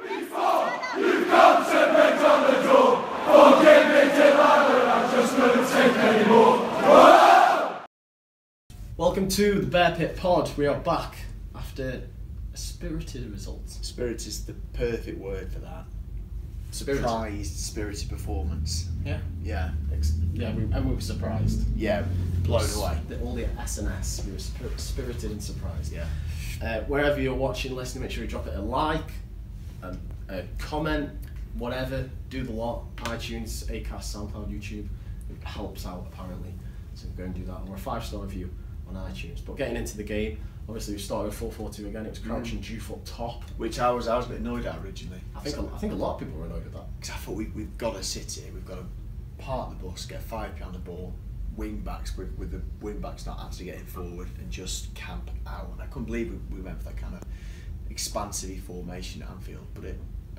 Before you've come to beg on the door, forgive me, Delilah, I just couldn't take anymore. Whoa! Welcome to the Bear Pit Pod. We are back after a spirited result. Spirit is the perfect word for that. Spirited. Prized, spirited performance. Yeah. Yeah. And we were surprised. Yeah, blown away. All the S&S, we were spirited and surprised. Yeah. Wherever you're watching, listening, make sure you drop it a like, a comment, whatever. Do the lot. iTunes, Acast, SoundCloud, YouTube. It helps out apparently. So go and do that. Or a 5-star review on iTunes. But getting into the game, obviously we started with 4-4-2 again. It was Crouch and Juve up top, Which I was a bit annoyed at originally. I think a lot of people were annoyed with that. Because I thought we've got to sit here, we've got to park the bus, get 5 behind the ball, wing backs with the wing backs not actually getting forward and just camp out. And I couldn't believe we went for that kind of expansive formation at Anfield, but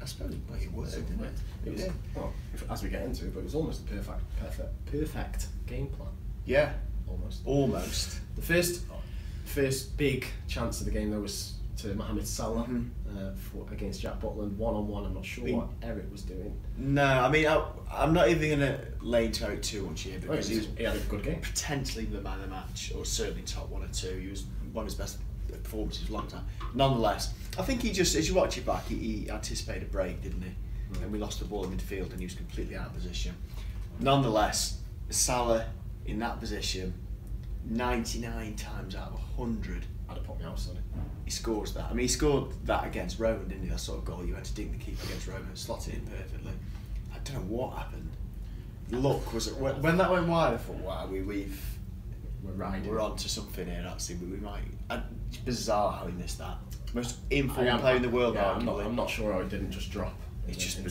I suppose it worked, didn't it? It was, well, as we get into it, but it was almost the perfect game plan. Yeah, almost. The first big chance of the game though was to Mohamed Salah against Jack Butland, one-on-one. I'm not sure what Eric was doing. No, I mean I'm not even going to lay into Eric too much here because he had a good game. Potentially the man of the match, or certainly top 1 or 2. He was one of his best performances for a long time. Nonetheless, I think he just, as you watch it back, he anticipated a break, didn't he? And we lost the ball in midfield and he was completely out of position. Nonetheless, Salah in that position, 99 times out of 100, I'd have put me out, sorry. he scores that. I mean, he scored that against Rowan, didn't he? That sort of goal. You had to ding the keeper against Rowan and slot it in perfectly. I don't know what happened. Luck was it when that went wide. I thought, wow, we're on to something here. Actually, we might. It's bizarre how he missed that. Most informed player in the world. Yeah, I'm not sure how it didn't just drop. It's just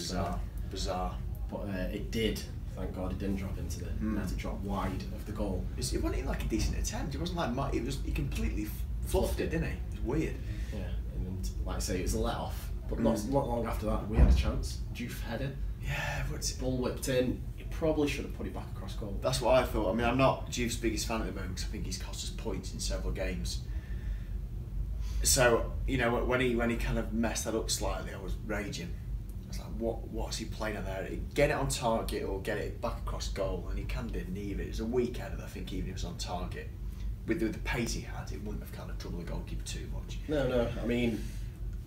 bizarre. But it did. Thank God it didn't drop into the net. It dropped wide of the goal. It wasn't even like a decent attempt. It wasn't like he completely fluffed it, didn't he? It was weird. Yeah, and like I say, it was a let off. But not long after that, we had a chance. Juve headed. Yeah, ball whipped in. He probably should have put it back across goal. That's what I thought. I mean, I'm not Juve's biggest fan at the moment because I think he's cost us points in several games. So when he kind of messed that up slightly, I was raging. I was like, what's he playing on there? Get it on target or get it back across goal, and he kind of did neither. It was a weak header. I think even if it was on target, with the pace he had, it wouldn't have kind of troubled the goalkeeper too much. No. I mean,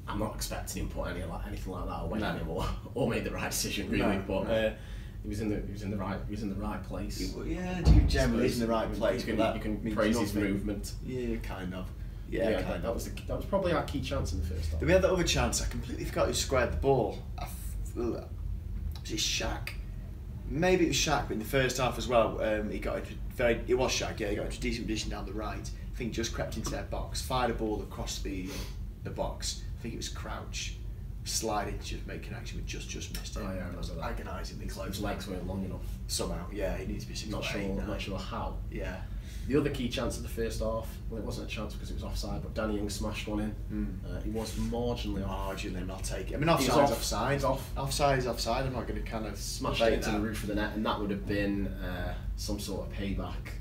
I'm not expecting him to put anything like that away anymore, or made the right decision really. He was in the right place. Generally he's in the right place. You can praise his movement. Yeah, kind of. Yeah, that was probably our key chance in the first half. Then we had that other chance. I completely forgot who squared the ball. Was it Shaq? Maybe it was Shaq, but in the first half as well, he got into it was Shaq. Yeah, he got into a decent position down the right. I think just crept into their box, fired a ball across the box. I think it was Crouch, sliding to just make connection with just missed it. Oh yeah, I remember that. Agonisingly close. His legs weren't long enough. Somehow, yeah, he needs to be 6 Not sure how. Yeah. The other key chance of the first half, well, it wasn't a chance because it was offside, but Danny Young smashed one in. He was marginally off. Marginally, I'll take it. I mean, offside's offside. He's off. Offside is offside. I'm not going to kind of smash it into the roof of the net, and that would have been some sort of payback.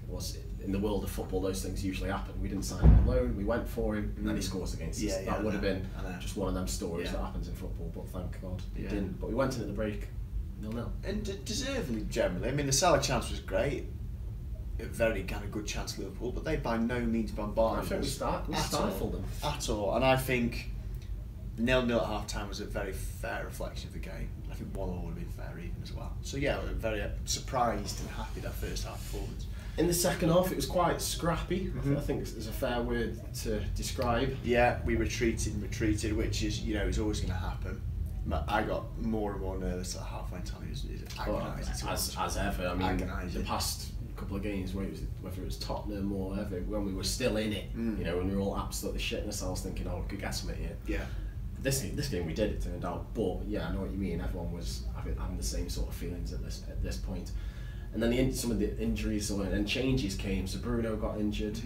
In the world of football, those things usually happen. We didn't sign him on loan. We went for him, and then he scores against us. That would have been just one of them stories that happens in football. But thank God it didn't. But we went in at the break 0-0. And deservedly, generally. I mean, the Salah chance was great. A very kind of good chance for Liverpool, but they by no means bombarded us. I think we stifled them at all. And I think 0-0 at half time was a very fair reflection of the game. I think 1-1 would have been fair even as well. So yeah, we were very surprised and happy that first half performance. In the second half, it was quite scrappy. I think it's a fair word to describe. Yeah, we retreated, which is it's always going to happen. I got more and more nervous at halfway time. It was agonising. As ever, I mean, the past couple of games, whether it was Tottenham or whatever, when we were still in it, when we were all absolutely shitting ourselves thinking, we could get something here. Yeah. This game we did, it turned out, but yeah, I know what you mean. Everyone was having the same sort of feelings at this point. And then some of the injuries and changes came. So Bruno got injured,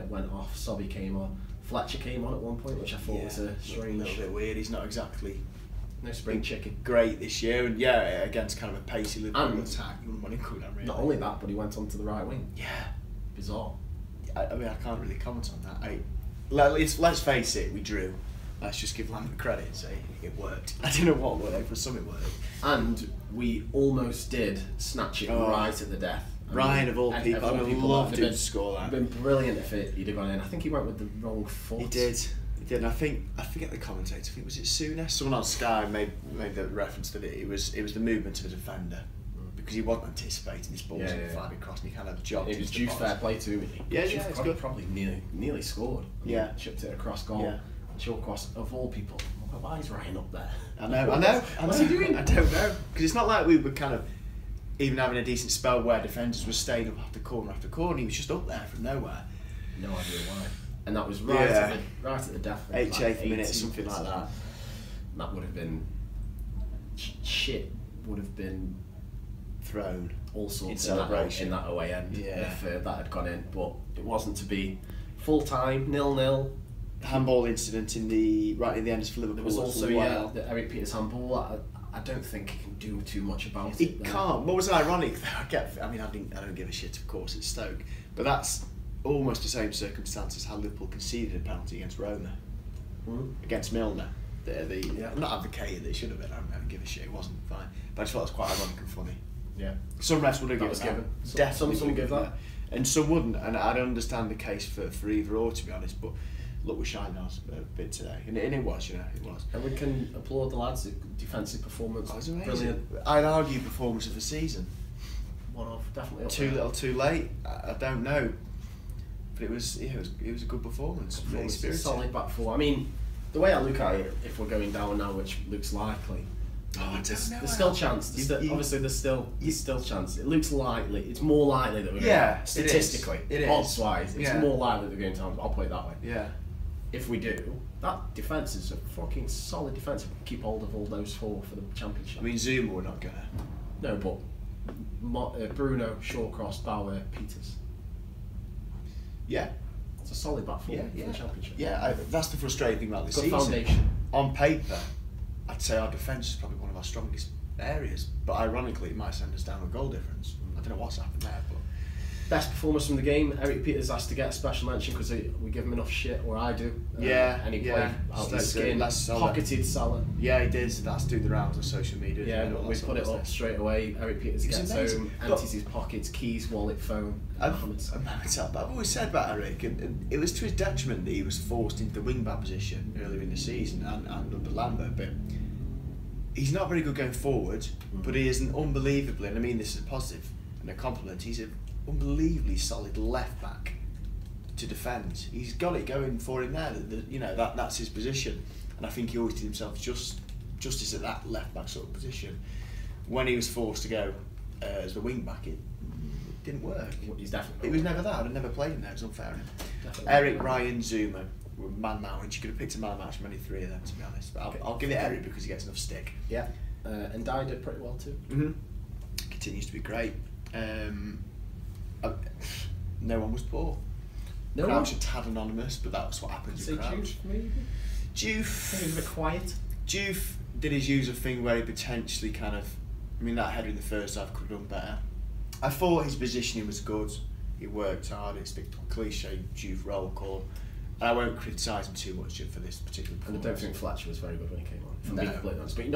went off. Sobby came on. Fletcher came on at one point, which I thought was a strange. A little bit weird. He's not exactly no spring chicken. Great this year, and against kind of a pacey Liverpool attack. You wouldn't want him coming down really. Not only that, but he went onto the right wing. Yeah, bizarre. I mean, I can't really comment on that. Let's face it, we drew. let's just give Lambert credit and say it worked. I don't know what worked, but something worked. And we almost did snatch it right at the death. Ryan, of all people, I would have loved him to score that. It'd been brilliant if he'd have gone in. I think he went with the wrong foot. He did. And I forget the commentator. I think was it Souness? Someone on Sky made the reference that it was the movement of a defender because he wasn't anticipating his balls flying across, and he kind of jogged. It was due fair play to him. It's good. Probably nearly scored. Chipped it across goal. Yeah. Short cross of all people. Why is Ryan up there? I know. What's he doing? I don't know, because it's not like we were kind of even having a decent spell where defenders were staying up after corner. He was just up there from nowhere. No idea why. And that was right at the death. 88th minute, something like that. That would have been shit. Would have been thrown all sorts in in that away end if that had gone in, but it wasn't to be. Full time 0-0. Handball incident right in the end for Liverpool. There was also the Eric Peters handball. I don't think he can do too much about it. He can't. What was ironic? I don't give a shit. Of course, it's Stoke, but that's almost the same circumstance as how Liverpool conceded a penalty against Roma, against Milner. I'm not advocating that it should have been. I don't give a shit. It wasn't fine, but I just thought it was quite ironic and funny. Yeah. Some refs would have given that. Definitely some give that. And some wouldn't. And I don't understand the case for either or, to be honest. But look, we shined ours a bit today, and it was, it was. And we can applaud the lads' defensive performance. That was amazing. Brilliant. I'd argue performance of the season. One off, definitely. Too little, too late. I don't know, but it was a good performance. Really spirited. Solid back four. I mean, the way I look at it, if we're going down now, which looks likely. There's still chance. Obviously, there's still chance. It looks likely. It's more likely that we're going statistically, odds-wise, it's more likely that we're going down. I'll put it that way. Yeah. If we do, that defence is a fucking solid defence. We can keep hold of all those four for the championship. I mean, Zuma, we're not gonna. No, but Bruno, Shawcross, Bauer, Peters. Yeah. It's a solid back four for the championship. Yeah, that's the frustrating thing about this season. Foundation. On paper, I'd say our defence is probably one of our strongest areas, but ironically, it might send us down a goal difference. I don't know what's happened there, but. Best performance from the game. Eric Peters has to get a special mention because we give him enough shit, or I do. And he played out his skin, pocketed Salah. Yeah, he did. That's doing the rounds on social media. Yeah, we put it up straight away. Eric Peters gets home, empties his pockets, keys, wallet, phone. I've always said about Eric, and it was to his detriment that he was forced into the wing-back position earlier in the season and under Lambert, but he's not very good going forward, but he is an unbelievably, and I mean this is a positive and a compliment, he's an unbelievably solid left back to defend. He's got it going for him there. That's his position, and I think he always did himself justice at that left back sort of position. When he was forced to go as the wing back, it didn't work. He's definitely. It was never that. I'd never played him there. It was unfair on him. Eric, Ryan, Zuma were man match. You could have picked a man match from any three of them, to be honest. But I'll give it Eric because he gets enough stick. Yeah, and Dye did pretty well too. Continues to be great. No one was poor. No Crouch a tad anonymous, but that's what happens with Crouch. Juve. He was a bit quiet. Juve did his usual thing where he potentially that header in the first half could have done better. I thought his positioning was good. He worked hard. It's the cliche Juve roll call. And I won't criticise him too much for this particular performance. And I don't think Fletcher was very good when he came on. From being completely honest, but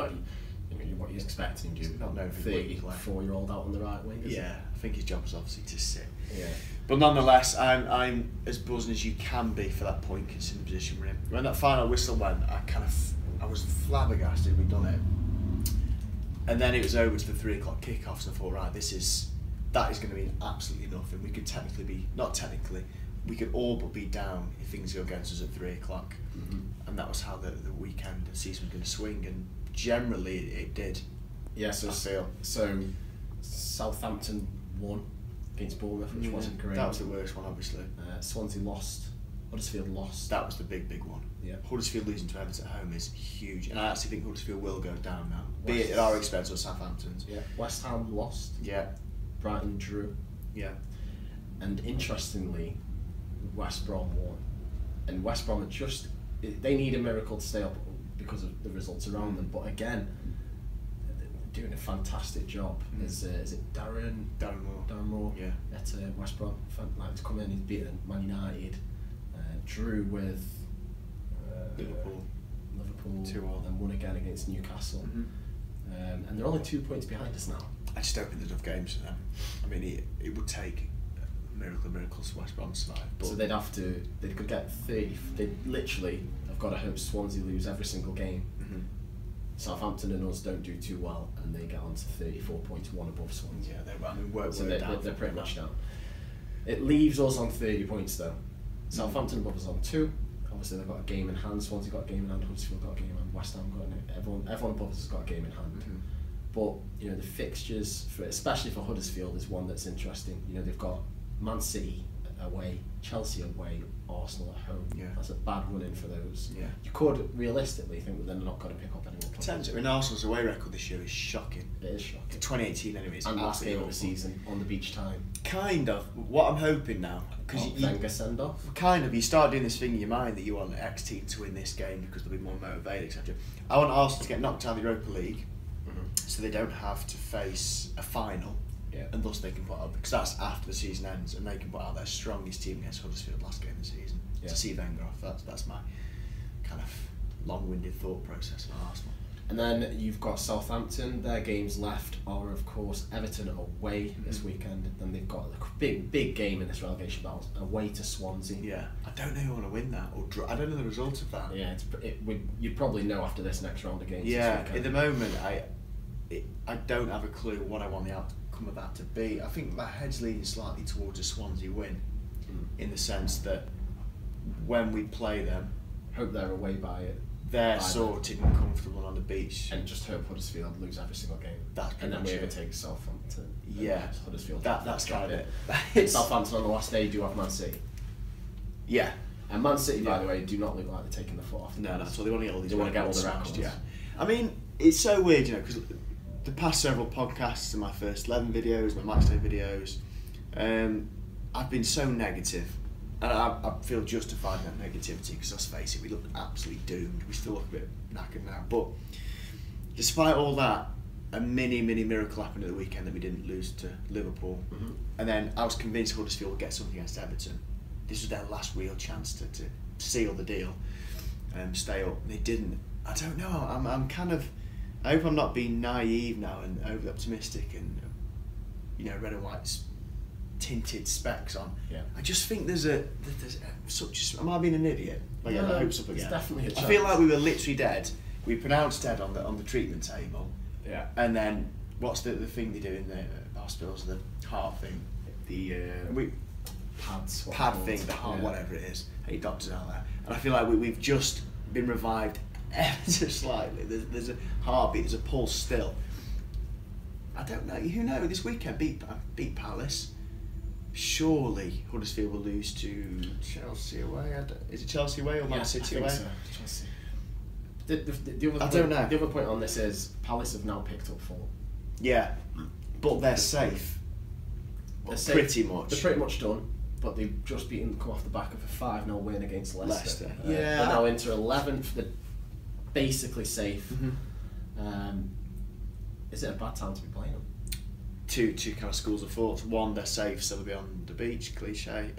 what you're expecting, Juve. Not known for 34-year-old out on the right wing. Yeah, I think his job was obviously to sit. Yeah. But nonetheless, I'm as buzzing as you can be for that point, considering the position we're in. When that final whistle went, I was flabbergasted we'd done it. And then it was over to the 3 o'clock kickoffs, and I thought, right, that is going to mean absolutely nothing. We could we could all but be down if things go against us at 3 o'clock. And that was how the weekend and season was going to swing, and generally it did. Yeah, so Southampton won against Bournemouth, which wasn't great. That was the worst one, obviously. Swansea lost. Huddersfield lost. That was the big one. Yeah. Huddersfield losing to Everton at home is huge, and I actually think Huddersfield will go down now, be it at our expense or Southampton's. Yeah. West Ham lost. Yeah. Brighton drew. Yeah. And interestingly, West Brom won. And West Brom they need a miracle to stay up because of the results around them. But again, they're doing a fantastic job. Is it Darren Moore? Yeah. At West Brom, to come in, he's beaten Man United, drew with Liverpool, 2-2. then won again against Newcastle. And they're only 2 points behind us now. I just don't think there's enough games for them. I mean, it would take miracles for West Brom to survive. So they could get 30. They literally have got to hope Swansea lose every single game. Southampton and us don't do too well, and they get on to 34 points, one above Swansea. Yeah, they're pretty much down. It leaves us on 30 points though. Southampton above us on 2. Obviously they've got a game in hand. Swansea got a game in hand. Huddersfield got a game in hand. West Ham got everyone above us has got a game in hand. But you know the fixtures especially for Huddersfield is one that's interesting. You know they've got Man City away, Chelsea away, Arsenal at home. Yeah. That's a bad run in for those. Yeah. You could realistically think that they're not going to pick up any more points. I mean, Arsenal's away record this year is shocking. It is shocking. 2018 anyway. And last game of the season on the beach time. Kind of. What I'm hoping now, because Wenger send off. Kind of, you start doing this thing in your mind that you want X team to win this game because they'll be more motivated, etc. I want Arsenal to get knocked out of the Europa League, so they don't have to face a final. Yeah. And thus they can put out, because that's after the season ends, and they can put out their strongest team against Huddersfield last game of the season to see Wenger off. That's my kind of long-winded thought process for Arsenal. And then you've got Southampton. Their games left are of course Everton away this weekend. Then they've got a big game in this relegation battle away to Swansea. Yeah, I don't know who want to win that or draw. I don't know the result of that. Yeah, you'd probably know after this next round of games. Yeah, at the moment I don't have a clue what I want the outcome of that to be. I think my head's leaning slightly towards a Swansea win, in the sense that when we play them, hope they're away by it. They're sorted and comfortable on the beach, and just hope Huddersfield lose every single game. And then we overtake Southampton. Yeah, Huddersfield. That's kind of it. Southampton on the last day do have Man City. Yeah, and Man City, by the way, do not look like they're taking the foot off. No, so they want to get all these. They want to get all the records. Yeah, I mean, it's so weird, you know, because the past several podcasts and my first 11 videos, my matchday videos, I've been so negative. And I feel justified in that negativity because let's face it, we look absolutely doomed. We still look a bit knackered now. But despite all that, a mini miracle happened at the weekend that we didn't lose to Liverpool. And then I was convinced Huddersfield would get something against Everton. This was their last real chance to seal the deal and stay up. They didn't. I don't know. I'm kind of. I hope I'm not being naive now and overly optimistic and red and white's tinted specs on. Yeah. I just think there's such. Am I being an idiot? Like, no, my hopes up again. It's definitely a chance. I feel like we were literally dead. We pronounced dead on the treatment table. Yeah. And then what's the thing they do in the hospitals? The heart thing. Pad thing. The heart, whatever it is. Hey, doctors out there. And I feel like we've just been revived ever so slightly. There's a heartbeat. There's a pulse still. I don't know. Who knows? This weekend beat Palace. Surely Huddersfield will lose to Chelsea away. Is it Chelsea away or Man City away? So. Chelsea. I don't know. The other point on this is Palace have now picked up 4. Yeah, but they're safe. They're safe. Pretty much. They're pretty much done. But they've just come off the back of a 5-0 win against Leicester. Yeah. They're now into 11th. They're basically safe. Is it a bad time to be playing them? Two kind of schools of thought. One, they're safe, so they'll be on the beach, cliche.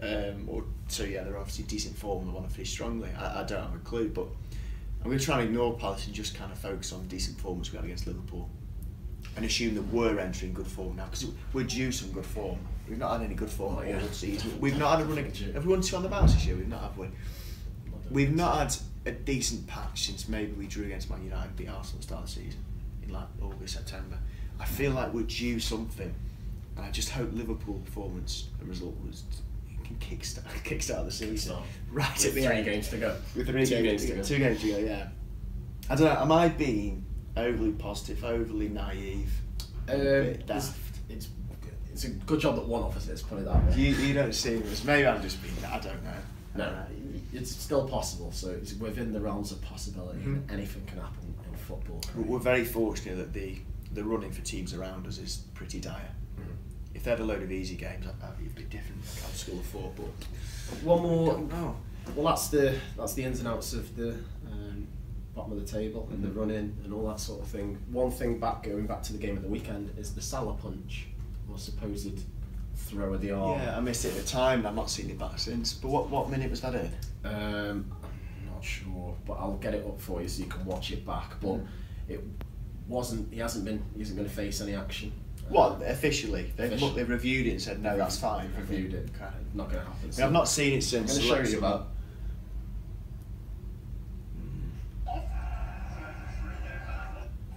Or two, they're obviously decent form and they want to finish strongly. I don't have a clue, but I'm going to try and ignore Palace and just kind of focus on decent performance we had against Liverpool and assume that we're entering good form now, because we're due some good form. We've not had any good form all season. We've not had a run against. Have we won 2 on the bounce this year? We've not, have we? We've not had a decent patch since maybe we drew against Man United, beat Arsenal at the start of the season in like August, September. I feel like we're due something, and I just hope Liverpool performance and result can kickstart the season right at the 3 end. games to go. With 3 games to go. 2 games to go. Yeah. I don't know. Am I being overly positive, overly naive? A bit daft? It's a good job that one of us is, put it that way. You don't see this. Maybe I'm just being. I don't know. No, it's still possible. So it's within the realms of possibility. Anything can happen in football. We're very fortunate that the running for teams around us is pretty dire. If they had a load of easy games, it'd be different. Kind of school of thought, but one more. I don't know. Well, that's the ins and outs of the bottom of the table and the run-in and all that sort of thing. One thing going back to the game at the weekend is the Salah punch, or supposed throw of the arm. Yeah, I missed it at the time and I've not seen it back since. But what minute was that in? I'm not not sure, but I'll get it up for you so you can watch it back. But it wasn't. He isn't going to face any action. What, officially? They've reviewed it and said, no, that's fine. Reviewed it. Okay. Not going to happen. I've not seen it since. I'm going to show you about.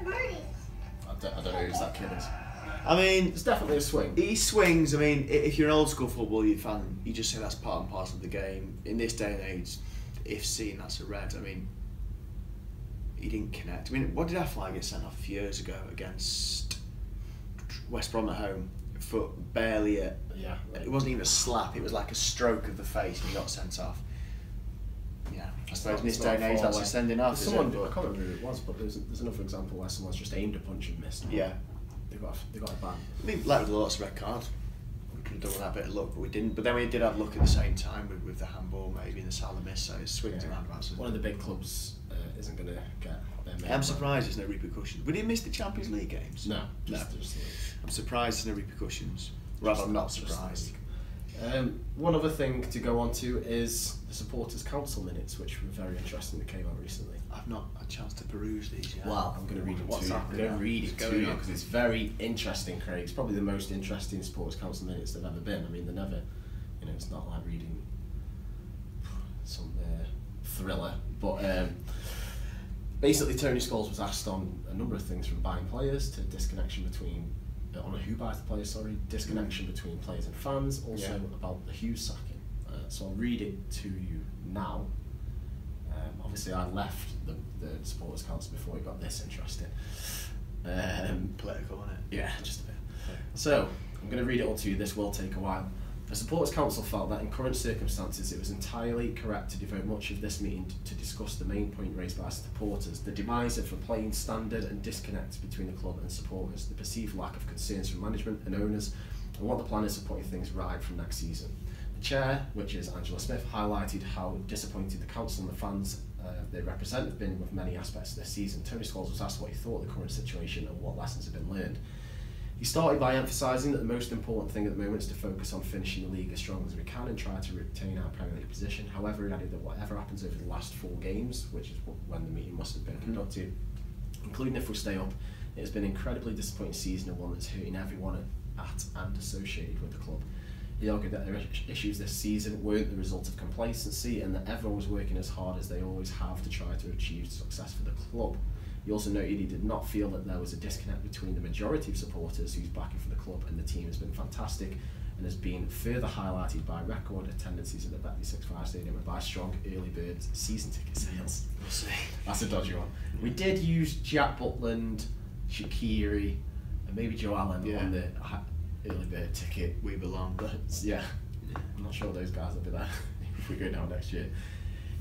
I don't know who that kid is. I mean, it's definitely a swing. He swings. I mean, if you're an old school football fan, you just say that's part and parcel of the game. In this day and age, if seen, that's a red. I mean, he didn't connect. I mean, what did Affleck get sent off a few years ago against West Brom at home? For barely a. Yeah. It wasn't even a slap. It was like a stroke of the face, and he got sent off. Yeah, I suppose in this day and age, that's a sending off. I can't remember who it was, but there's another example where someone's just aimed a punch and missed. Yeah. They got a ban. I mean, like with the lots of red card, we could have done that bit of luck, but we didn't. But then we did have luck at the same time with the handball, maybe, and the Salah miss, so it swings around about. One of the big clubs isn't going to get their main. I'm surprised there's no repercussions. We didn't miss the Champions League games. No. I'm surprised there's no repercussions. Rather, I'm not surprised. One other thing to go on to is the Supporters Council minutes, which were very interesting that came out recently. I've not had a chance to peruse these yet. Well, I'm going to read it to you. I'm going to read it to you because it's very interesting, Craig. It's probably the most interesting Supporters Council minutes there've ever been. I mean, they're never, it's not like reading some thriller. But basically, Tony Scholes was asked on a number of things from buying players to disconnection between, on who buys the players, disconnection between players and fans, also about the Hughes sacking. So I'll read it to you now. Obviously, I left the Supporters Council before it got this interesting. Political, isn't it? Yeah, just a bit. So, I'm going to read it all to you. This will take a while. The Supporters Council felt that in current circumstances it was entirely correct to devote much of this meeting to discuss the main point raised by supporters, the demise of a playing standard and disconnect between the club and supporters, the perceived lack of concerns from management and owners, and what the plan is for putting things right from next season. The chair, which is Angela Smith, highlighted how disappointed the council and the fans they represent have been with many aspects of this season. Tony Scholes was asked what he thought of the current situation and what lessons have been learned. He started by emphasising that the most important thing at the moment is to focus on finishing the league as strong as we can and try to retain our Premier League position. However, he added that whatever happens over the last 4 games, which is when the meeting must have been conducted, including if we stay up, it has been an incredibly disappointing season and one that's hurting everyone at and associated with the club. He argued that their issues this season weren't the result of complacency and that everyone was working as hard as they always have to try to achieve success for the club. He also noted he did not feel that there was a disconnect between the majority of supporters whose backing for the club and the team has been fantastic and has been further highlighted by record attendances at the Bet365 Stadium and by strong early bird season ticket sales. We'll see. That's a dodgy one. We did use Jack Butland, Shaqiri and maybe Joe Allen on the early bird ticket. We belong. But I'm not sure those guys will be there if we go down next year.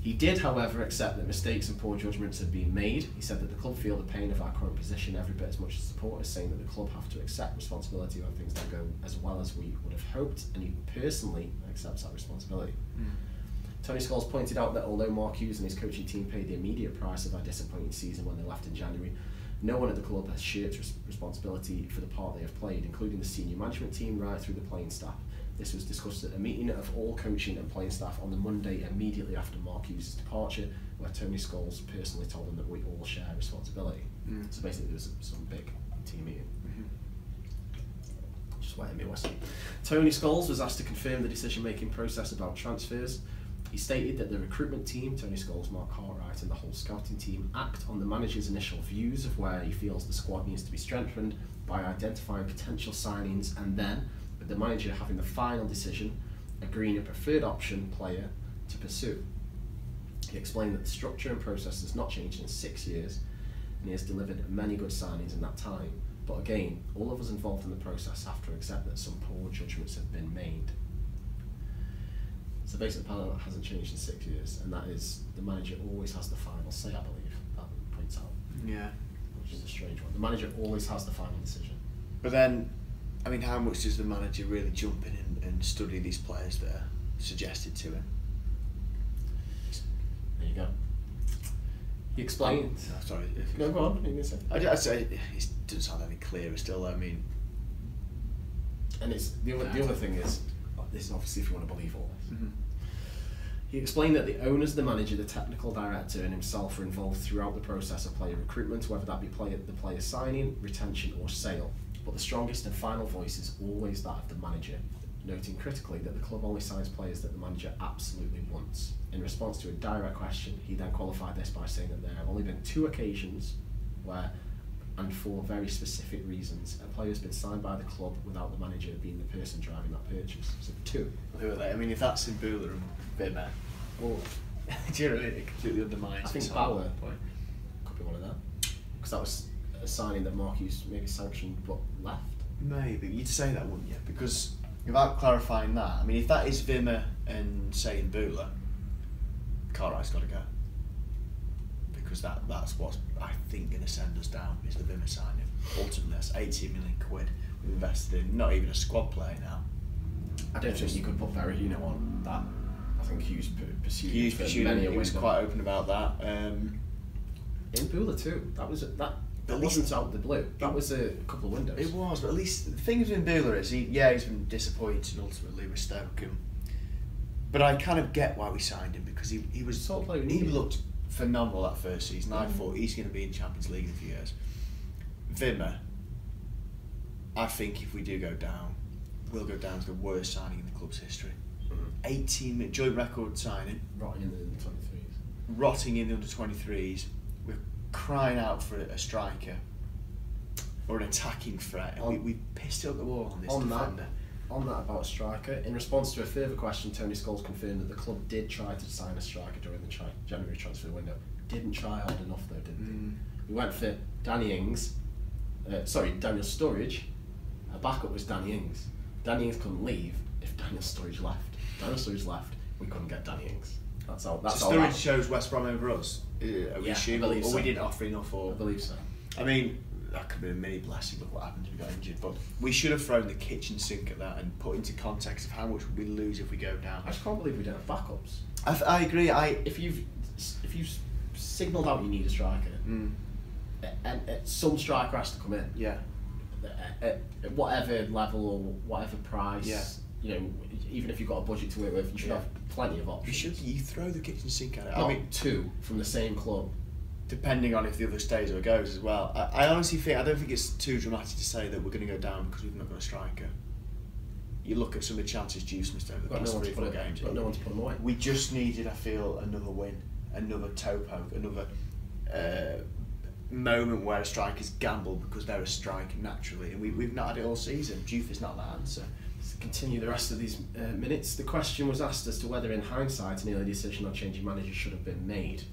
He did, however, accept that mistakes and poor judgments had been made. He said that the club feel the pain of our current position every bit as much as supporters, saying that the club have to accept responsibility when things don't go as well as we would have hoped, and he personally accepts that responsibility. Tony Scholes pointed out that although Mark Hughes and his coaching team paid the immediate price of our disappointing season when they left in January, no one at the club has shared responsibility for the part they have played, including the senior management team right through the playing staff. This was discussed at a meeting of all coaching and playing staff on the Monday immediately after Mark Hughes' departure, where Tony Scholes personally told them that we all share responsibility. So basically there was some big team meeting. Just waiting me Wesley. Tony Scholes was asked to confirm the decision-making process about transfers. He stated that the recruitment team, Tony Scholes, Mark Cartwright and the whole scouting team, act on the manager's initial views of where he feels the squad needs to be strengthened by identifying potential signings and then, with the manager having the final decision, agreeing a preferred option player to pursue. He explained that the structure and process has not changed in 6 years and he has delivered many good signings in that time, but again, all of us involved in the process have to accept that some poor judgments have been made. So basically the panel hasn't changed in 6 years, and that is the manager always has the final say, I believe, that points out. Yeah. Which is a strange one. The manager always has the final decision. But then, I mean, how much does the manager really jump in and study these players that are suggested to him? There you go. He explained. Sorry. No, go on. What are you going to say? I'd say it doesn't sound any clearer still. I mean, and it's the other thing is, this is obviously if you want to believe all this. He explained that the owners, the manager, the technical director and himself are involved throughout the process of player recruitment, whether that be the player signing, retention or sale. But the strongest and final voice is always that of the manager, noting critically that the club only signs players that the manager absolutely wants. In response to a direct question, he then qualified this by saying that there have only been 2 occasions where, and for very specific reasons, a player has been signed by the club without the manager being the person driving that purchase. So 2. Who are they? I mean, if that's in Bula and Vimmer, Well, do you know what I mean? It completely undermines. I think Bauer could be one of them, because that was a signing that Mark Hughes maybe sanctioned but left. Maybe you'd say that, wouldn't you? Because without clarifying that, I mean, if that is Vimmer and say in Bula, Cartwright's got to go. Because that's what's I think going to send us down is the Vimmer signing. Ultimately, that's 18 million quid we've invested in not even a squad player now. I don't think you could put Verahino on that. I think Hughes pursued many a He was window. quite open about that. In Bula too. That wasn't out of the blue. That was a couple of windows. It was, but at least the thing with Bula is he's been disappointed ultimately with Stoke. But I kind of get why we signed him because he was sort of like he looked phenomenal that first season. I thought he's going to be in Champions League in a few years. Vimmer, I think if we do go down, we'll go down to the worst signing in the club's history. 18 joint record signing, rotting in the under-23s. Rotting in the under-23s. We're crying out for a striker or an attacking threat, and we pissed it up the wall on this defender. On that about a striker, in response to a further question, Tony Scholes confirmed that the club did try to sign a striker during the January transfer window. Didn't try hard enough though, didn't they? We went for Daniel Sturridge. Our backup was Danny Ings. Danny Ings couldn't leave if Daniel Sturridge left. Daniel Sturridge left, we couldn't get Danny Ings. That's all. So Sturridge chose West Brom over us. I believe so. We didn't offer enough. Or I believe so. I mean, that could be a mini blessing. Look what happened if we got injured. But we should have thrown the kitchen sink at that and put into context of how much we lose if we go down. I just can't believe we don't have backups. I agree. If you've signalled out you need a striker, and some striker has to come in. Yeah. At whatever level or whatever price. Yeah. You know, even if you've got a budget to work with, you should have plenty of options. You throw the kitchen sink at it. Not I mean, 2 from the same club. Depending on if the other stays or goes as well. I honestly think, I don't think it's too dramatic to say that we're going to go down because we've not got a striker. You look at some of the chances Hughes missed over the past 3-4 games. Got no one to put them away. We just needed, I feel, another win, another toe poke, another moment where a striker's gamble because they're a striker naturally, and we've not had it all season. Juve is not that answer. To continue the rest of these minutes, the question was asked as to whether in hindsight an early decision on changing manager should have been made.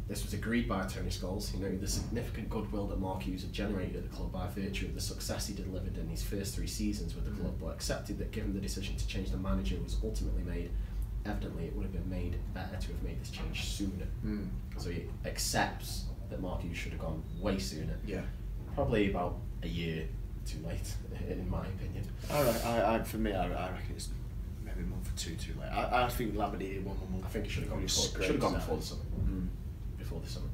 This was agreed by Tony Scholes. He noted the significant goodwill that Mark Hughes had generated at the club by virtue of the success he delivered in his first 3 seasons with the club, but accepted that given the decision to change the manager was ultimately made, evidently it would have been made better to have made this change sooner. So he accepts that Mark Hughes should have gone way sooner. Yeah. Probably about a year too late, in my opinion. Alright, for me, I reckon it's maybe a month or 2 too late. I think Lambert needed 1 more month. I think it should have gone before. Should Should have gone before the summer. Before the summer.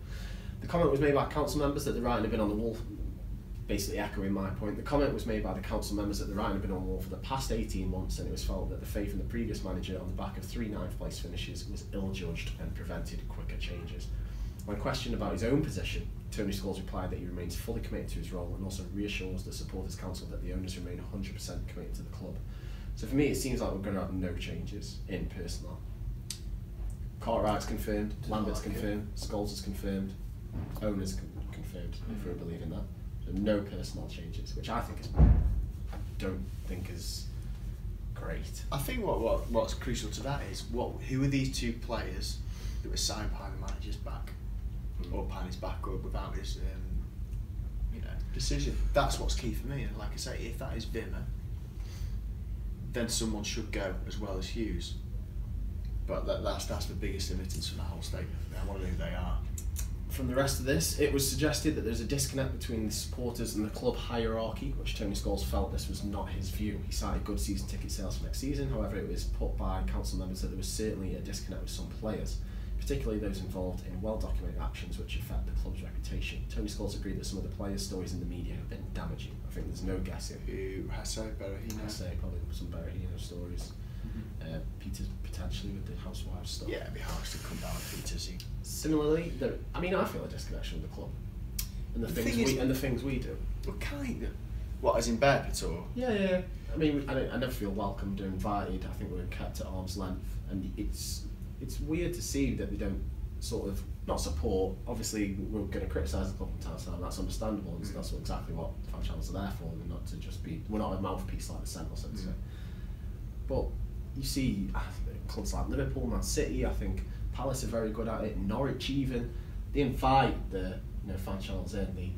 The comment was made by council members that the writing had been on the wall. Basically echoing my point, the comment was made by the council members that the writing had been on the wall for the past 18 months, and it was felt that the faith in the previous manager on the back of 3 9th place finishes was ill-judged and prevented quicker changes. When questioned about his own position, Tony Scholes replied that he remains fully committed to his role and also reassures the supporters council that the owners remain 100% committed to the club. So for me, it seems like we're going to have no changes in personnel. Cartwright's confirmed, Lambert's confirmed, Scholes is confirmed, owners confirmed, if we're believing that. So no personnel changes, which I don't think is great. I think what's crucial to that is who are these 2 players that were signed behind the manager's back, or behind his back, or without his decision. That's what's key for me. And like I say, if that is Vimmer, then someone should go as well as Hughes. But that's the biggest emittance from the whole statement. I want to know who they are. From the rest of this, it was suggested that there's a disconnect between the supporters and the club hierarchy, which Tony Scholes felt this was not his view. He cited good season ticket sales for next season. However, it was put by council members that there was certainly a disconnect with some players, particularly those involved in well-documented actions which affect the club's reputation. Tony Scholes agreed that some of the players' stories in the media have been damaging. I think there's no guessing. Who? Hasse, Berahino? Hasse, probably some Berahino stories. Peter's potentially with the housewives stuff. Yeah, it'd be harsh to come down with Peter's. Similarly, I feel a disconnection with the club and the things we do. Well, kind of. What, as in Bearpit or? Yeah. I mean, I never feel welcomed or invited. I think we're kept at arm's length, and it's weird to see that they don't sort of not support. Obviously, we're going to criticise the club from time to time. That's understandable. And that's exactly what fan channels are there for. They're not to just be. We're not a mouthpiece like the Sentinel, so to say. But you see clubs like Liverpool, Man City. I think Palace are very good at it. Norwich even. They invite the fan channels in. They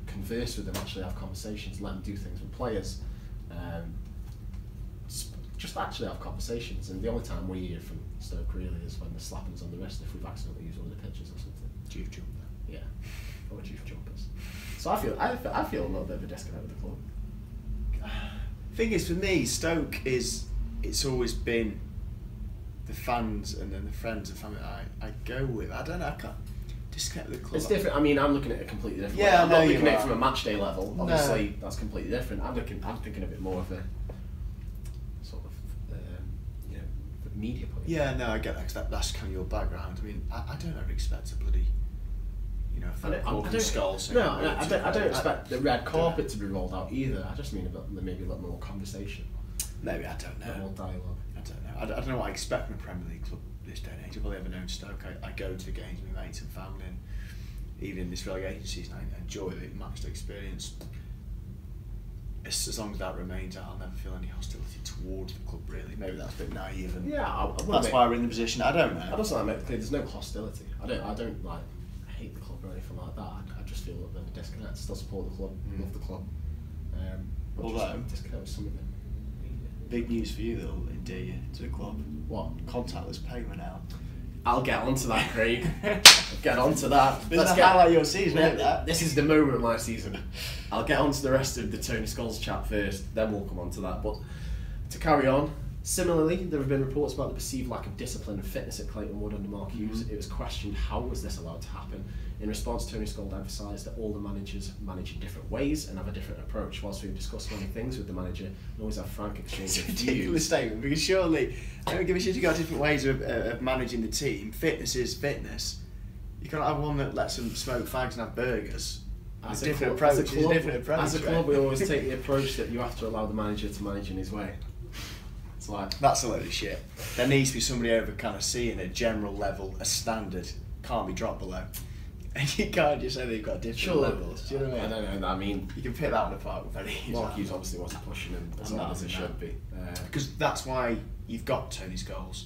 converse with them, actually have conversations, let them do things with players. Just actually have conversations, and the only time we hear from Stoke really is when the slappings on the wrist if we've accidentally used one of the pitches or something. Youth jumper. Yeah, or youth jumpers. So I feel a little bit of a disconnect with the club. Thing is, for me, Stoke it's always been the fans and then the friends and family I go with. I don't know, I can't disconnect with the club. It's different. I mean, I'm looking at it completely different. Yeah, I'm I know not looking you at it are. from a match day level. Obviously, that's completely different. I'm thinking of it more of a sort of media point. Yeah, no, I get that, 'cause that's kind of your background. I mean, I don't ever expect a bloody, I don't expect the red carpet to be rolled out either. I just mean maybe a little more conversation. Maybe, I don't know. A little more dialogue. I don't know. I don't know what I expect from a Premier League club this day and age. I've only ever known Stoke. I go to the games with my mates and family, and even in this relegation season, I enjoy the match day experience. As long as that remains, I'll never feel any hostility towards the club, really. Maybe that's a bit naive, and that's why we're in the position. I don't know. I just like to make it clear there's no hostility. I don't like hate the club or anything like that. I just feel a little bit of a disconnect. Still support the club, love the club. But Although, just disconnect with something. big news for you, though, endear you to the club. What? Contactless payment now. I'll get onto that, Craig. Get onto that. Let's highlight your season, isn't it? This is the moment of my season. I'll get onto the rest of the Tony Scholes chat first, then we'll come on to that. But to carry on, similarly, there have been reports about the perceived lack of discipline and fitness at Clayton Wood under Mark Hughes. It was questioned how was this allowed to happen. In response, Tony Scholes emphasised that all the managers manage in different ways and have a different approach. Whilst we've discussed many things with the manager and always have frank exchange of It's a ridiculous views. statement, because surely, I don't give a shit, you've got different ways of managing the team. Fitness is fitness. You can't have one that lets them smoke fags and have burgers. As It's a a different club, approach. It's a different approach. as a club, we always take the approach that you have to allow the manager to manage in his way. It's like That's a load of shit. There needs to be somebody over kind of seeing a general level, a standard, can't be dropped below. And you can't just say they've got different levels. Do you know what I mean? I don't know. I mean, You can pick that one apart very easily. Mark Hughes obviously wasn't pushing him as hard as it should be. Because that's why you've got Tony Scholes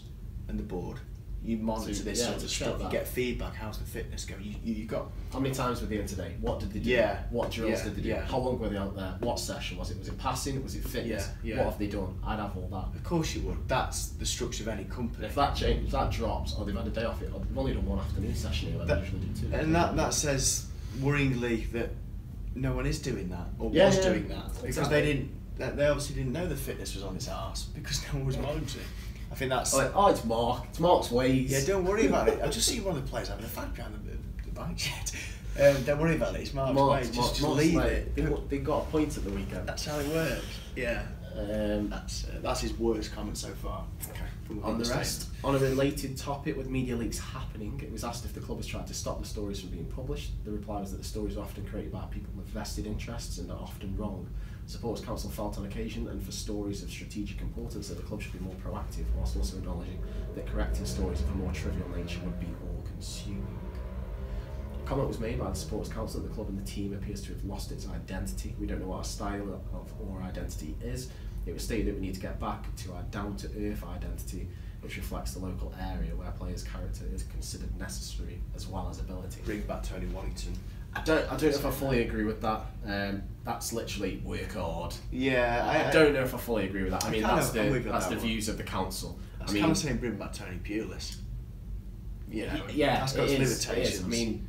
and the board. You monitor So, this yeah, sort to of check stuff. You that. get feedback. How's the fitness going? You've got. How many times were they in today? What did they do? Yeah. What drills Yeah. did they do? Yeah. How long were they out there? What session was it? Was it passing? Was it fitness? Yeah. What have they done? I'd have all that. Of course you would. That's the structure of any company. And if that changes, if that drops, or they've had a day off it, or they've only done one afternoon session here, where they usually do two. And that says worryingly that no one is doing that or Yeah, was yeah. doing that because Exactly. they obviously didn't know the fitness was on its arse because no one was monitoring. I think that's Like, oh, it's Mark. It's Mark's ways. yeah. Don't worry about it. I just see one of the players having a fag behind the bike shed. Don't worry about it. It's Mark's way. Just leave it. They got a point at the weekend. That's how it works. Yeah. That's his worst comment so far. On the rest, on a related topic with media leaks happening, it was asked if the club has tried to stop the stories from being published. The reply was that the stories are often created by people with vested interests and are often wrong. Supporters Council felt on occasion, and for stories of strategic importance, that the club should be more proactive, whilst also acknowledging that correcting stories of a more trivial nature would be all-consuming. A comment was made by the Supporters Council that the club and the team appears to have lost its identity. We don't know what our style of or identity is. It was stated that we need to get back to our down-to-earth identity, which reflects the local area where players' character is considered necessary as well as ability. Bring back Tony Wellington. I don't know if I fully agree with that. That's literally work hard. Yeah, I don't know if I fully agree with that. I mean, kind that's of- I'm with you on the that one. views of the council. I was I mean, kind of saying bring back Tony Pulis. You know, yeah, that's got its it is. limitations. I mean,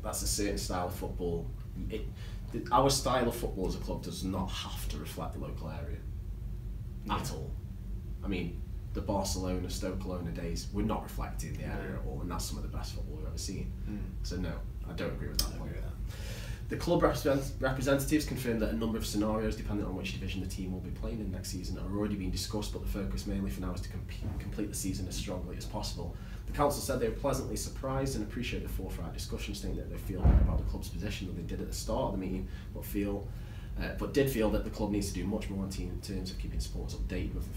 that's a certain style of football. Our style of football as a club does not have to reflect the local area at all. I mean, the Barcelona, Stoke days were not reflected in the area at all, and that's some of the best football we've ever seen. So no, I don't agree with that point. The club representatives confirmed that a number of scenarios, depending on which division the team will be playing in next season, are already being discussed, but the focus mainly for now is to complete the season as strongly as possible. The council said they were pleasantly surprised and appreciate the forthright discussion, stating that they feel better about the club's position than they did at the start of the meeting, but did feel that the club needs to do much more in terms of keeping supporters updated with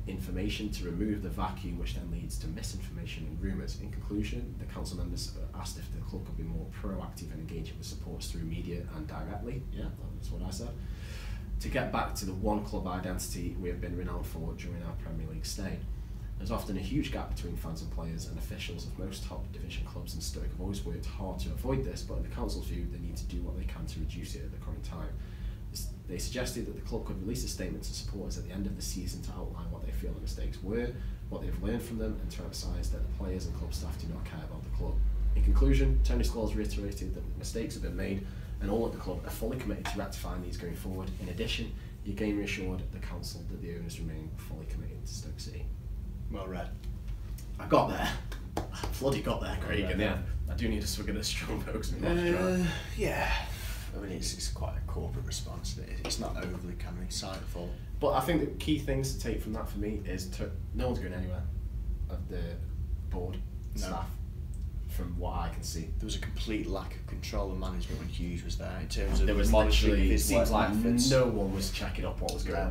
information to remove the vacuum which then leads to misinformation and rumours. In conclusion, the council members asked if the club could be more proactive and engaging with supporters through media and directly. Yeah, that's what I said. To get back to the one club identity we have been renowned for during our Premier League stay. There's often a huge gap between fans and players, and officials of most top division clubs in Stoke have always worked hard to avoid this, but in the council's view, they need to do what they can to reduce it at the current time. They suggested that the club could release a statement to supporters at the end of the season to outline what they feel the mistakes were, what they have learned from them, and to emphasise that the players and club staff do not care about the club. In conclusion, Tony Scholes reiterated that mistakes have been made and all at the club are fully committed to rectifying these going forward. In addition, he again reassured the council that the owners remain fully committed to Stoke City. Well read. I got there. I bloody got there, Craig, and yeah, I do need a swig of this strong folks. Yeah. I mean, it's quite a corporate response. It's not overly kind of insightful. But I think the key things to take from that for me is no one's going anywhere of the board staff, from what I can see. There was a complete lack of control and management when Hughes was there in terms of there was monitoring literally, his seems like efforts. no one was checking up what was going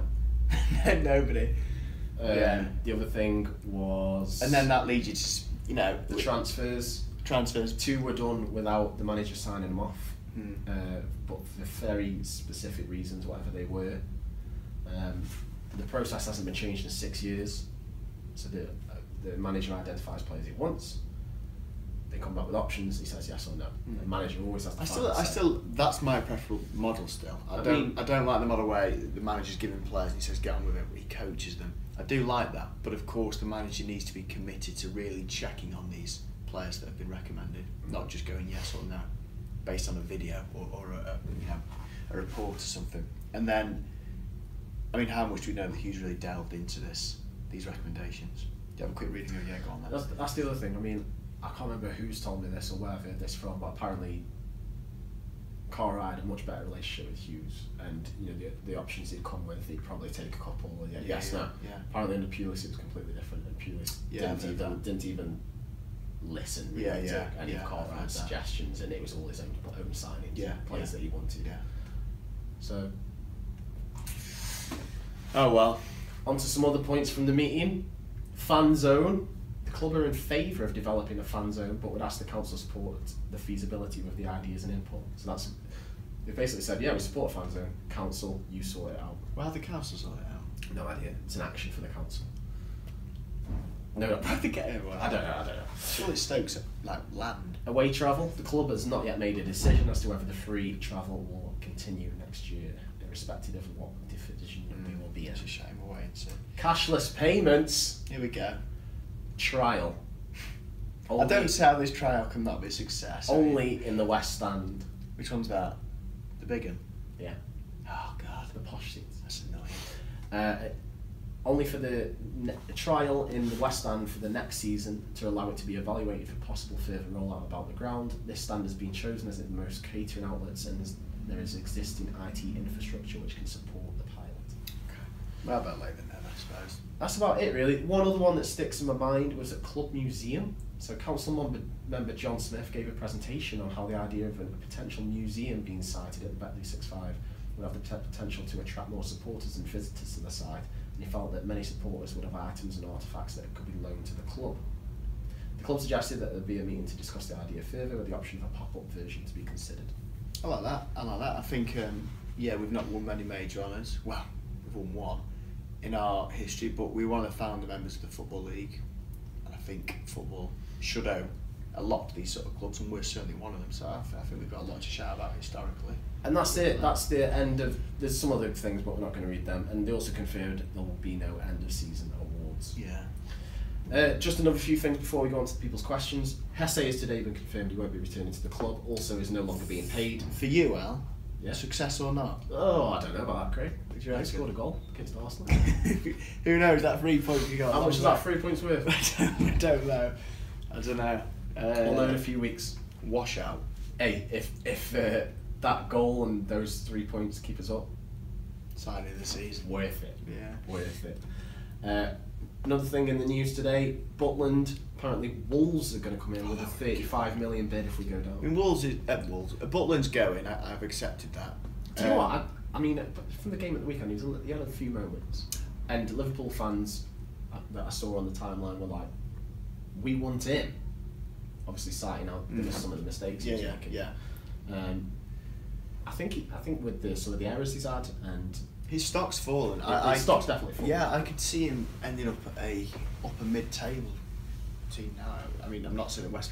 on. Nobody. The other thing was... And then that leads you to, you know... The transfers. 2 were done without the manager signing them off. But for very specific reasons, whatever they were. The process hasn't been changed in 6 years. So the manager identifies players he wants. They come back with options. He says yes or no. The manager always has the final say. I still, that's my preferable model still. I don't like the model where the manager's giving players and he says get on with it. He coaches them. I do like that, but of course the manager needs to be committed to really checking on these players that have been recommended, not just going yes or no, based on a video or a report or something. And then, I mean, how much do we know that Hughes really delved into these recommendations? Do you have a quick reading of go on then? That's the other thing. I mean, I can't remember who's told me this or where I've heard this from, but apparently Cara had a much better relationship with Hughes, and you know the options he'd come with, he'd probably take a couple. No. Apparently under Pulis it was completely different, and Pulis didn't even listen really to any of Cartwright's suggestions, and it was all his own signings, players that he wanted. Yeah. So. Oh well. On to some other points from the meeting. Fan zone. The club are in favour of developing a fan zone, but would ask the council support the feasibility with the ideas and input. So they basically said, yeah, we support a fan zone. Council, you sort it out. Well, how the council sort it out? No idea. It's an action for the council. No, I think I don't know. Surely Stoke's like land. Away travel. The club has not yet made a decision as to whether the free travel will continue next year, irrespective of what division we will be in. It's a shame. We'll wait and see. Cashless payments. Here we go. Trial. I don't see how this trial can not be a success. Only in the West Stand. Which one's that? The big one? Yeah. Oh God. The posh seats. That's annoying. Only for the trial in the West Stand for the next season to allow it to be evaluated for possible further rollout about the ground. This stand has been chosen as the most catering outlets, and there is existing IT infrastructure which can support the pilot. Okay. Well, better late than never, I suppose. That's about it, really. One other one that sticks in my mind was a club museum. So council member John Smith gave a presentation on how the idea of a potential museum being sited at the Betley 65 would have the potential to attract more supporters and visitors to the site, and he felt that many supporters would have items and artefacts that could be loaned to the club. The club suggested that there be a meeting to discuss the idea further, with the option of a pop-up version to be considered. I like that. I think, we've not won many major honours. Well, we've won one in our history, but we're one of the founder members of the Football League, and I think football should owe a lot to these sort of clubs, and we're certainly one of them, so I think we've got a lot to shout about historically. And that's it, that's the end of, there's some other things but we're not going to read them, and they also confirmed there will be no end of season awards. Yeah. Just another few things before we go on to people's questions. Hesse has today been confirmed he won't be returning to the club, also is no longer being paid. For you, Al? Yeah. Success or not? Oh, I don't know about that, Craig. He scored a goal against Arsenal. Who knows, that 3 points you got? How much is that 3 points worth? I don't know. We'll know in a few weeks. Washout. Hey, if that goal and those 3 points keep us up. Signing of the season. Worth it. Yeah. Worth it. Another thing in the news today, Butland, apparently Wolves are going to come in with a 35 million bid if we go down. I mean, Butland's going, I've accepted that. Do you know what? I mean, from the game at the weekend, he had a few moments. And Liverpool fans that I saw on the timeline were like, we want him. Obviously citing out some of the mistakes he was making. Yeah. I think with some of the errors he's had and his stock's fallen. His stock's definitely fallen. Yeah, I could see him ending up at a upper mid-table team now. I mean, I'm not saying that West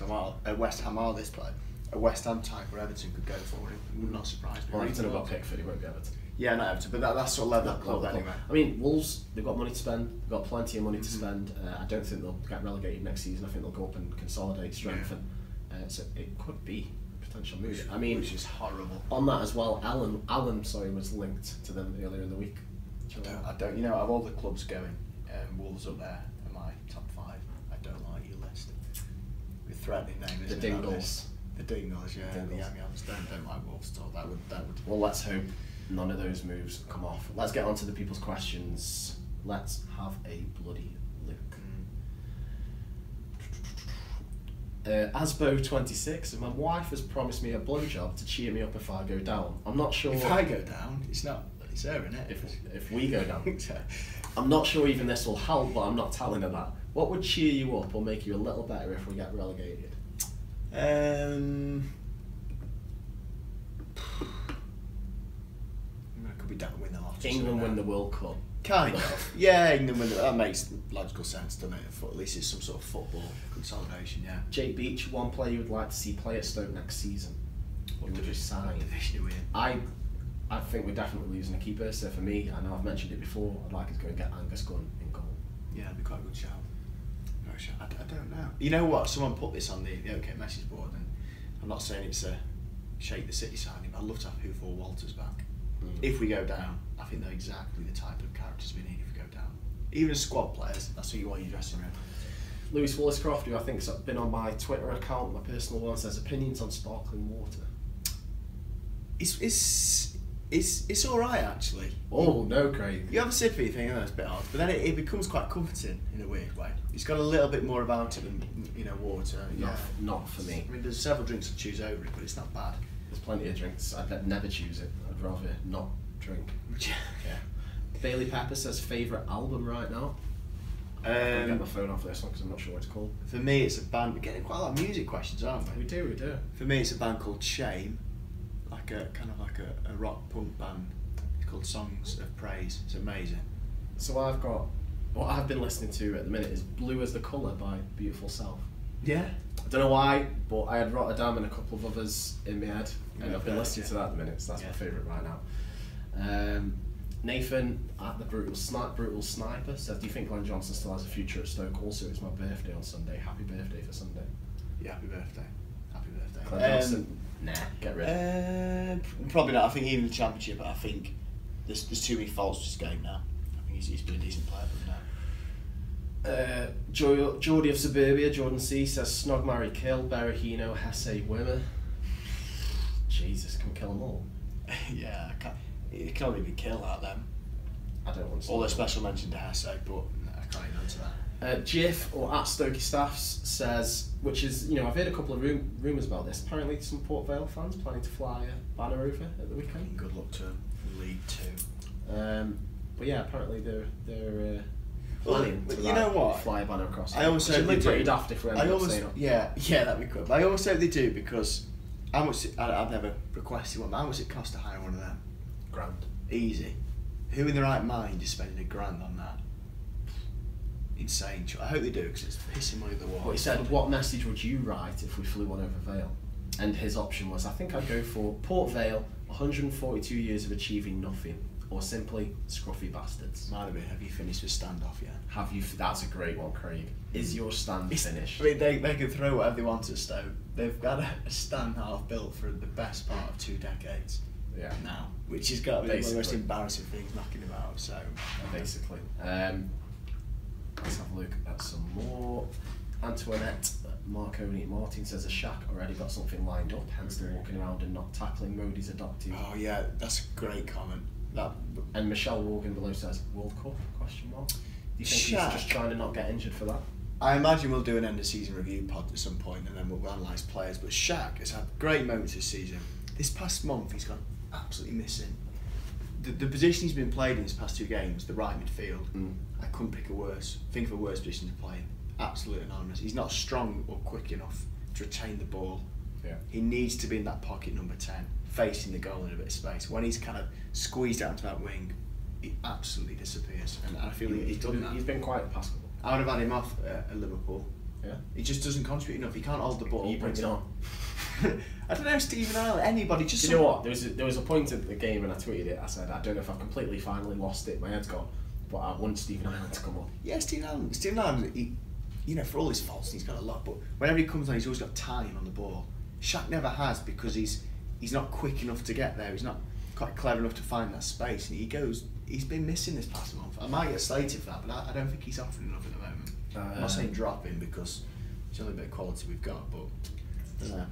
Ham are this player. A West Ham type where Everton could go for it would not surprise me. Well, Everton have got Pickford, he won't be Everton. Yeah, not Everton, but that's sort of level of club anyway. I mean, Wolves, they've got money to spend, they've got plenty of money to spend. I don't think they'll get relegated next season. I think they'll go up and consolidate, strengthen. So it could be a potential move. I mean, which is horrible. On that as well, Alan was linked to them earlier in the week. I don't. You know, of all the clubs going, Wolves up there are my top 5. I don't like your list. With threatening name, The Dingles. The Dingles, yeah. The Yams don't like Wolves at all. That would. Well, let's hope none of those moves come off. Let's get on to the people's questions. Let's have a bloody look. Asbo26, my wife has promised me a blowjob to cheer me up if I go down. I'm not sure. If I go down, it's her, isn't it? If we go down. I'm not sure even this will help, but I'm not telling her that. What would cheer you up or make you a little better if we get relegated? I could be down to win the lottery. England win the World Cup. Kind of. Yeah, England win. That makes logical sense, doesn't it? At least it's some sort of football consolidation. Yeah. Jake Beach, one player you would like to see play at Stoke next season. What would you sign? Division are we in? I think we're definitely losing a keeper. So for me, I know I've mentioned it before. I'd like us to go and get Angus Gunn in goal. Yeah, that'd be quite a good shout. I don't know. You know what? Someone put this on the OK message board, and I'm not saying it's a shake the city signing, but I'd love to have Hughes or Walters back. If we go down, I think they're exactly the type of characters we need if we go down. Even as squad players, that's who you want in your dressing room. Lewis Wallace-Croft, who I think has been on my Twitter account, my personal one, says opinions on sparkling water. It's all right actually. Oh no, Craig. You have a sip of it, you think, oh, it's a bit hard, but then it becomes quite comforting in a weird way. It's got a little bit more about it than water. Not for me. I mean, there's several drinks to choose over it, but it's not bad. There's plenty of drinks. I'd never choose it. I'd rather not drink. Yeah. Bailey Pepper says favourite album right now. I'm gonna get my phone off this one because I'm not sure what it's called. For me, it's a band. We're getting quite a lot of music questions, aren't we? We do. For me, it's a band called Shame, like a rock punk band. It's called Songs of Praise. It's amazing. So I've got what I've been listening to at the minute is Blue as the Colour by Beautiful Self. Yeah. I don't know why, but I had Rotterdam and a couple of others in my head, and I've been listening to that at the minute, so that's my favourite right now. Nathan at the Brutal Sniper says, do you think Glenn Johnson still has a future at Stoke? Also, it's my birthday on Sunday. Happy birthday for Sunday. Yeah, happy birthday. Happy birthday. Glenn Johnson, nah, get rid of it. Probably not. I think even the Championship, I think there's too many faults to this game now. I think he's been a decent player, but no. Geordie of Suburbia, Jordan C says Snog, Marry, Kill, Berahino, Hesse, Wimmer. Jesus, can we kill them all? Yeah, it can only be Kill out them. I don't want to. All the special mention to Hesse, but no, I can't even answer that. Jiff or at Stokey Staffs says, which is, I've heard a couple of rumours about this. Apparently, some Port Vale fans planning to fly a banner over at the weekend. Good luck to them. League 2. But yeah, apparently they're planning to fly a banner across. I always hope they do. Pretty daft if we end up saying yeah, that'd be cool. But I always hope they do because I've never requested one. But how much it cost to hire one of them? £1,000. Easy. Who in their right mind is spending £1,000 on that? Insane. I hope they do because it's pissing money at the wall. But he said, what message would you write if we flew one over Vale? And his option was, I think I'd go for Port Vale, 142 years of achieving nothing, or simply scruffy bastards. Might have been, have you finished with standoff yet? That's a great one, Craig. Is your stand finished? I mean, they can throw whatever they want at Stoke. They've got a stand half built for the best part of 2 decades. Yeah. Now, which has got to be one of the most embarrassing things knocking about. So basically, let's have a look at some more. Antoinette Marconi Martin says a Shaq already got something lined up, hence the walking around and not tackling mode he's adopted. Oh yeah, that's a great comment. And Michelle Morgan below says World Cup ? Do you think Shaq, he's just trying to not get injured for that? I imagine we'll do an end of season review pod at some point, and then we'll analyse players. But Shaq has had great moments this season. This past month, he's gone absolutely missing. The position he's been played in these past 2 games, the right midfield, I couldn't think of a worse position to play in. Absolutely anonymous. He's not strong or quick enough to retain the ball. Yeah. He needs to be in that pocket number 10, facing the goal in a bit of space. When he's kind of squeezed out to that wing, he absolutely disappears. And I feel he's done that. He's been quite passable. I would have had him off at Liverpool. Yeah. He just doesn't contribute enough. He can't hold the ball. He brings it on. I don't know, Stephen Ireland, anybody. Just Do you know what? There was a point at the game, and I tweeted it. I said, I don't know if I've completely finally lost it. My head's gone, but I want Stephen Ireland to come on. Yeah, Stephen Ireland. He, for all his faults, he's got a lot. But whenever he comes on, he's always got time on the ball. Shaq never has, because he's not quick enough to get there. He's not quite clever enough to find that space. And he's been missing this past month. I might get slated for that, but I don't think he's offering enough at the moment. I'm not saying drop him, because it's the only bit of quality we've got, but I don't know.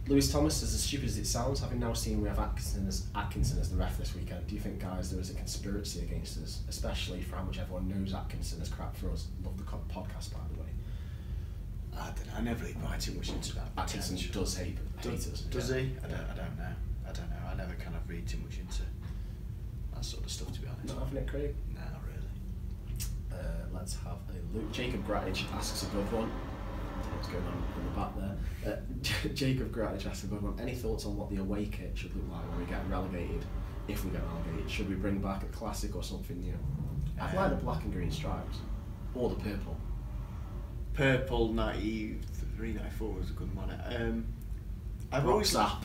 Lewis Thomas says, as stupid as it sounds, having now seen we have Atkinson as the ref this weekend, do you think, guys, there is a conspiracy against us, especially for how much everyone knows Atkinson is crap for us? Love the podcast, by the way. I don't know. I never really buy too much into that. Atkinson does hate us. Does he? I don't know. I never kind of read too much into that sort of stuff, to be honest. Not having it, Craig? No, not really. Let's have a look. Jacob Grattage asks a good one. What's going on in the back there? Jacob Grattage asks a good one. Any thoughts on what the away kit should look like when we get relegated? If we get relegated, should we bring back a classic or something new? I'd like the black and green stripes, or the purple. Purple 93, 94 was a good one. I've always Zap.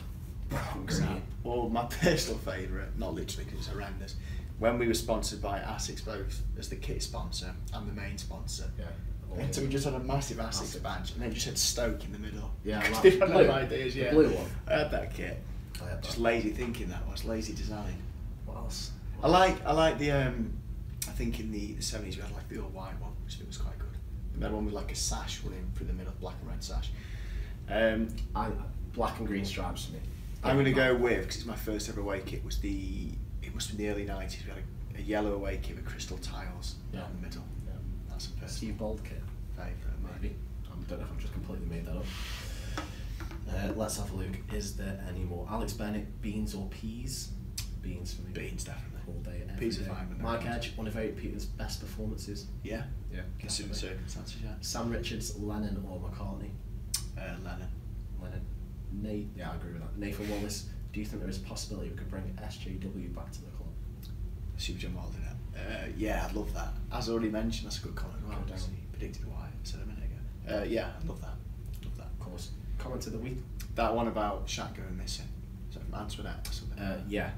Well, my personal favourite, not literally because it's horrendous, when we were sponsored by ASICS both as the kit sponsor and the main sponsor. Yeah. So we just had a massive ASICS badge, and then just had Stoke in the middle. Yeah, I like different blue. ideas. Yeah, the blue one. I had that kit. I had Just that. lazy thinking, that was lazy design. What else? I like the I think in the 70s we had like the all white one, which I think was quite good. We had one with like a sash running through the middle, black and red sash. Black and green stripes for me. I'm going to go with, because it's my first ever away kit, it must have been the early 90s. We had a yellow away kit with crystal tiles down the middle. Yeah. That's a first Steve Bold kit. favourite. Maybe. I don't know if I've just completely made that up. Let's have a look. Is there any more? Alex Bennett, beans or peas? Beans for me. Beans, definitely. All day, every Peas are day. fine with no Mike context. Edge, one of Eric Peters' best performances. Yeah, Yeah. considering the circumstances, yeah. Sam Richards, Lennon or McCartney? Lennon. Lennon. Yeah, I agree with that. Nathan Wallace, do you think there is a possibility we could bring SJW back to the club? Super John Wilder. Yeah, I'd love that. As already mentioned, that's a good comment. Well, Go down. he predicted why I said a minute ago. Yeah, I'd love that. Love that. Of course. Comment of the week? That one about Shaq going missing. So from Antoinette or something. Yeah.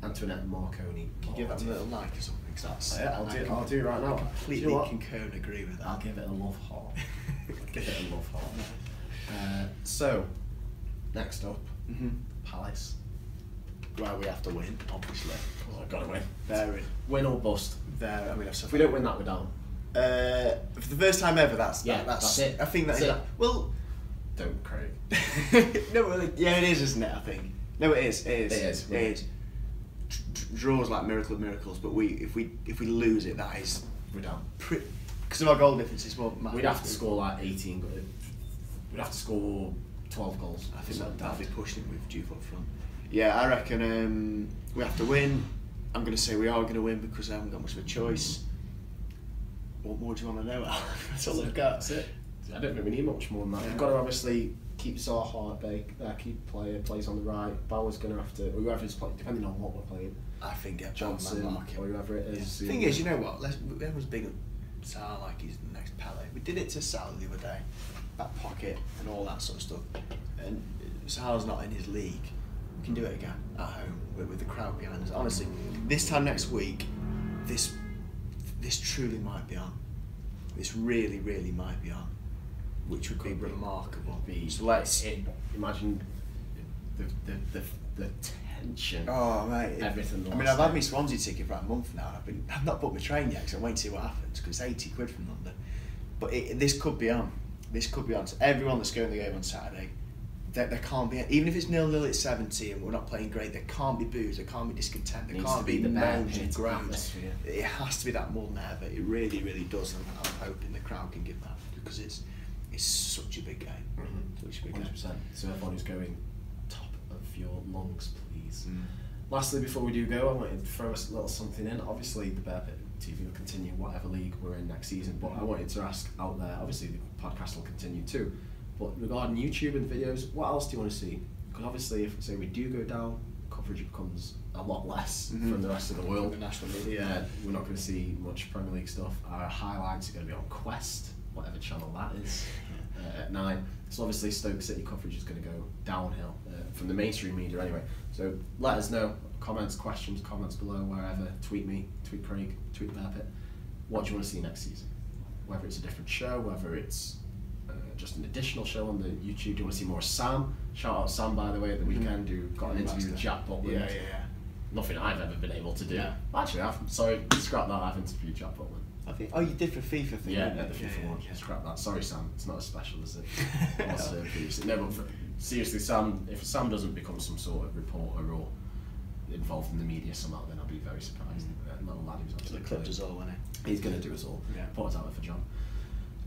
Antoinette Marconi. Can you give that a little like or something? 'Cause that's, Yeah, I'll do it right now. Completely Do you know what? concur and agree with that. I'll give it a love heart. Give it a love heart. So, next up, Palace. Well, we have to win, obviously. Oh, I've got to win. They're in. Win or bust. I mean, If we don't win that, we're down. for the first time ever, that's it. I think That's that. it. Well, Don't, Craig. no, really, yeah, it is, isn't it? I think. No, it is. It is. It is. Draws like miracle of miracles, but if we lose it, that is We're down. because of our goal difference. It's more. We'd have to score like 18 goals. We'd have to score 12 goals. I think that'll be pushing it with Duke up front. Yeah, I reckon we have to win. I'm going to say we are going to win because I haven't got much of a choice. What more do you want to know? That's all I've got. That's it. I don't think we need much more than that. We've got to obviously keep Zaha at bay, keep plays on the right. Bauer's going to have to, or whoever's playing, depending on what we're playing. I think get Johnson or whoever it is. The thing is, you know what? Everyone's big at Salah like he's the next Pele. We did it to Salah the other day, back pocket and all that sort of stuff. And Salah's not in his league. We can do it again at home with the crowd behind us. Honestly, this time next week, this truly might be on. This really, really might be on, which would be remarkable. So let's imagine the tension. Oh mate, everything. I mean, I've had my Swansea ticket for a month now. And I've not booked my train yet because I'm waiting to see what happens because it's £80 from London. But this could be on. This could be on. So everyone that's going to the game on Saturday, there can't be, even if it's 0-0 at 70 and we're not playing great, there can't be boos, there can't be discontent, there can't be the moans and groans. atmosphere. It has to be that more than ever. It really, really does, and I'm hoping the crowd can give that, because it's such a big game. Such a big 100%. game. So everyone who's going, top of your lungs, please. Lastly, before we do go, I wanted to throw a little something in. Obviously, the Bear Pit TV will continue whatever league we're in next season, but I wanted to ask out there, obviously the podcast will continue too, but regarding YouTube and videos, what else do you want to see? Because obviously, if say we do go down, coverage becomes a lot less from the rest of the world. The national media. We're not going to see much Premier League stuff. Our highlights are going to be on Quest, whatever channel that is, at 9. So obviously Stoke City coverage is going to go downhill from the mainstream media anyway. So let us know, comments, questions, comments below, wherever. Tweet me, tweet Craig, tweet the Bear Pit. What do you want to see next season? Whether it's a different show, whether it's just an additional show on the YouTube. Do you want to see more Sam? Shout out Sam, by the way, at the weekend, who got an interview with Jack Butland. Yeah. Nothing I've ever been able to do. Yeah. Actually, sorry, scrap that. I've interviewed Jack Butland. I think. Oh, you did for FIFA thing. Yeah, didn't the you? FIFA one. Yeah. Scrap that. Sorry, Sam. It's not as special as it was previously. No, but seriously, Sam. If Sam doesn't become some sort of reporter or involved in the media somehow, then I'll be very surprised. Little lad who's So absolutely the clipped us all, wasn't he? He's going to do us all. Yeah. Put us out there for John.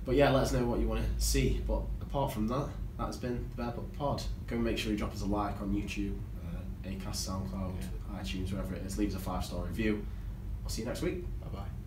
But yeah, let us know what you want to see. But apart from that, that has been the Bear Pit Pod. Go and make sure you drop us a like on YouTube, Acast, SoundCloud, iTunes, wherever it is. Leave us a 5-star review. I'll see you next week. Bye bye.